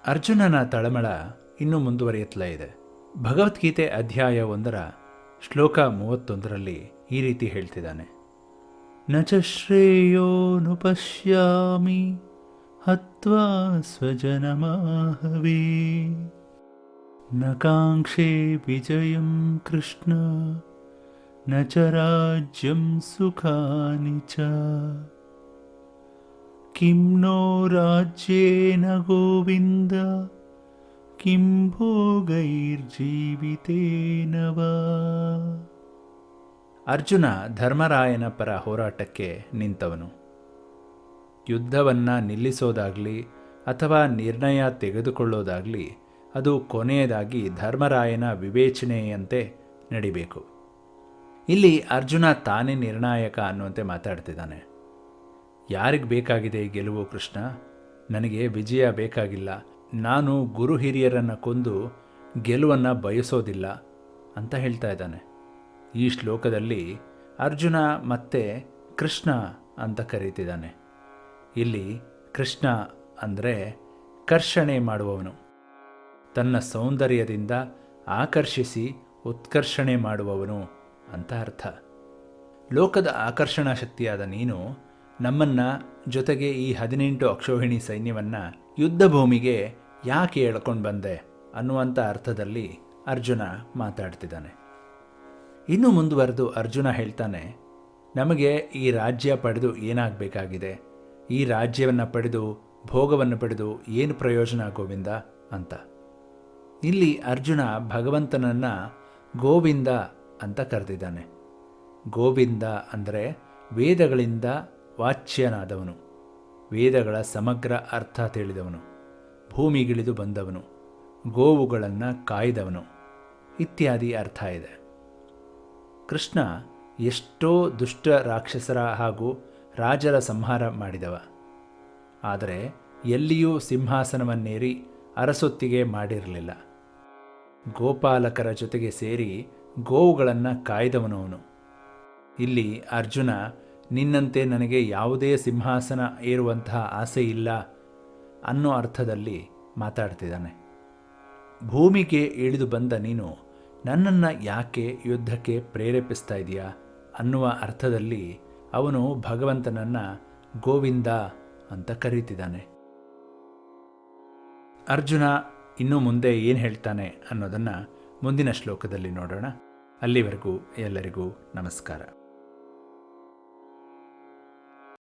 ಅರ್ಜುನನ ತಳಮಳ ಇನ್ನೂ ಮುಂದುವರಿಯುತ್ತಲೇ ಇದೆ. ಭಗವದ್ಗೀತೆ ಅಧ್ಯಾಯ 1 ಶ್ಲೋಕ 31ರಲ್ಲಿ ಈ ರೀತಿ ಹೇಳ್ತಿದ್ದಾನೆ. ನ ಚ ಶ್ರೇಯೋನುಪಶ್ಯಾಮಿ ಹತ್ವಾ ಸ್ವಜನಮಾಹವೇ ನ ಕಾಂಕ್ಷೇ ವಿಜಯಂ ಕೃಷ್ಣ ನ ಚ ರಾಜ್ಯಂ ಸುಖಾನಿ ಚ ಕಿಂ ನೋ ರಾಜ್ಯೇನ ಗೋವಿಂದ ಕಿಂ ಭೋಗೈರ್ಜೀವಿತೇನ ವಾ. ಅರ್ಜುನ ಧರ್ಮರಾಯನ ಪರ ಹೋರಾಟಕ್ಕೆ ನಿಂತವನು. ಯುದ್ಧವನ್ನು ನಿಲ್ಲಿಸೋದಾಗಲಿ ಅಥವಾ ನಿರ್ಣಯ ತೆಗೆದುಕೊಳ್ಳೋದಾಗಲಿ ಅದು ಕೊನೆಯದಾಗಿ ಧರ್ಮರಾಯನ ವಿವೇಚನೆಯಂತೆ ನಡಿಬೇಕು. ಇಲ್ಲಿ ಅರ್ಜುನ ತಾನೇ ನಿರ್ಣಾಯಕ ಅನ್ನುವಂತೆ ಮಾತಾಡ್ತಿದ್ದಾನೆ. ಯಾರಿಗೆ ಬೇಕಾಗಿದೆ ಗೆಲುವು ಕೃಷ್ಣ? ನನಗೆ ವಿಜಯ ಬೇಕಾಗಿಲ್ಲ. ನಾನು ಗುರು ಹಿರಿಯರನ್ನು ಕೊಂದು ಗೆಲುವನ್ನು ಬಯಸೋದಿಲ್ಲ ಅಂತ ಹೇಳ್ತಾ ಇದ್ದಾನೆ. ಈ ಶ್ಲೋಕದಲ್ಲಿ ಅರ್ಜುನ ಮತ್ತೆ ಕೃಷ್ಣ ಅಂತ ಕರೀತಿದ್ದಾನೆ. ಇಲ್ಲಿ ಕೃಷ್ಣ ಅಂದರೆ ಕರ್ಷಣೆ ಮಾಡುವವನು, ತನ್ನ ಸೌಂದರ್ಯದಿಂದ ಆಕರ್ಷಿಸಿ ಉತ್ಕರ್ಷಣೆ ಮಾಡುವವನು ಅಂತ ಅರ್ಥ. ಲೋಕದ ಆಕರ್ಷಣಾ ಶಕ್ತಿಯಾದ ನೀನು ನಮ್ಮನ್ನು ಜೊತೆಗೆ ಈ 18 ಅಕ್ಷೋಹಿಣಿ ಸೈನ್ಯವನ್ನು ಯುದ್ಧ ಭೂಮಿಗೆ ಯಾಕೆ ಎಳ್ಕೊಂಡು ಬಂದೆ ಅನ್ನುವಂಥ ಅರ್ಥದಲ್ಲಿ ಅರ್ಜುನ ಮಾತಾಡ್ತಿದ್ದಾನೆ. ಇನ್ನೂ ಮುಂದುವರೆದು ಅರ್ಜುನ ಹೇಳ್ತಾನೆ, ನಮಗೆ ಈ ರಾಜ್ಯ ಪಡೆದು ಏನಾಗಬೇಕಾಗಿದೆ? ಈ ರಾಜ್ಯವನ್ನು ಪಡೆದು ಭೋಗವನ್ನು ಪಡೆದು ಏನು ಪ್ರಯೋಜನ ಗೋವಿಂದ ಅಂತ. ಇಲ್ಲಿ ಅರ್ಜುನ ಭಗವಂತನನ್ನು ಗೋವಿಂದ ಅಂತ ಕರೆದಿದ್ದಾನೆ. ಗೋವಿಂದ ಅಂದರೆ ವೇದಗಳಿಂದ ವಾಚ್ಯನಾದವನು, ವೇದಗಳ ಸಮಗ್ರ ಅರ್ಥ ತಿಳಿದವನು, ಭೂಮಿಗಿಳಿದು ಬಂದವನು, ಗೋವುಗಳನ್ನು ಕಾಯ್ದವನು ಇತ್ಯಾದಿ ಅರ್ಥ ಇದೆ. ಕೃಷ್ಣ ಎಷ್ಟೋ ದುಷ್ಟ ರಾಕ್ಷಸರ ಹಾಗೂ ರಾಜರ ಸಂಹಾರ ಮಾಡಿದವ. ಆದರೆ ಎಲ್ಲಿಯೂ ಸಿಂಹಾಸನವನ್ನೇರಿ ಅರಸೊತ್ತಿಗೆ ಮಾಡಿರಲಿಲ್ಲ. ಗೋಪಾಲಕರ ಜೊತೆಗೆ ಸೇರಿ ಗೋವುಗಳನ್ನು ಕಾಯ್ದವನವನು. ಇಲ್ಲಿ ಅರ್ಜುನ ನಿನ್ನಂತೆ ನನಗೆ ಯಾವುದೇ ಸಿಂಹಾಸನ ಏರುವಂತಹ ಆಸೆ ಇಲ್ಲ ಅನ್ನೋ ಅರ್ಥದಲ್ಲಿ ಮಾತಾಡ್ತಿದ್ದಾನೆ. ಭೂಮಿಗೆ ಇಳಿದು ಬಂದ ನೀನು ನನ್ನನ್ನು ಯಾಕೆ ಯುದ್ಧಕ್ಕೆ ಪ್ರೇರೇಪಿಸ್ತಾ ಇದೆಯಾ ಅನ್ನುವ ಅರ್ಥದಲ್ಲಿ ಅವನು ಭಗವಂತನನ್ನು ಗೋವಿಂದ ಅಂತ ಕರೀತಿದ್ದಾನೆ. ಅರ್ಜುನ ಇನ್ನು ಮುಂದೆ ಏನು ಹೇಳ್ತಾನೆ ಅನ್ನೋದನ್ನು ಮುಂದಿನ ಶ್ಲೋಕದಲ್ಲಿ ನೋಡೋಣ. ಅಲ್ಲಿವರೆಗೂ ಎಲ್ಲರಿಗೂ ನಮಸ್ಕಾರ.